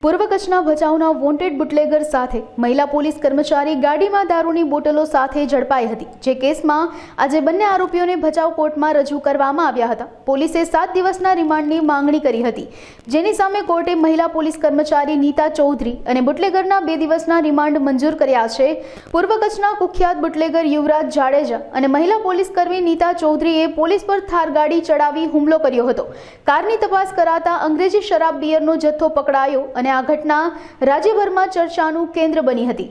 પૂર્વ કચ્છના ભચાઉના wanted bootlegger સાથે મહિલા પોલીસ કર્મચારી ગાડીમાં દારૂની બોટલો સાથે ઝડપાઈ હતી, જે કેસમાં આજે બંને આરોપીઓને ભચાઉ કોર્ટમાં રજૂ કરવામાં આવ્યા હતા। પોલીસે 7 દિવસના રિમાન્ડની માંગણી કરી હતી, જેની સામે કોર્ટે મહિલા પોલીસ કર્મચારી નીતા ચૌધરી અને બુટલેગરના 2 દિવસના રિમાન્ડ મંજૂર કર્યા છે। પૂર્વ કચ્છના કુખ્યાત બુટલેગર યુવરાજ જાડેજા અને મહિલા પોલીસ કર્મી નીતા ચૌધરીએ પોલીસ પર થાર ગાડી ચડાવી હુમલો કર્યો હતો। કારની તપાસ કરાતા અંગ્રેજી શરાબ બિયરનો જથ્થો પકડાયો અને આ ઘટના રાજ્યભરમાં ચર્ચાનું કેન્દ્ર બની હતી।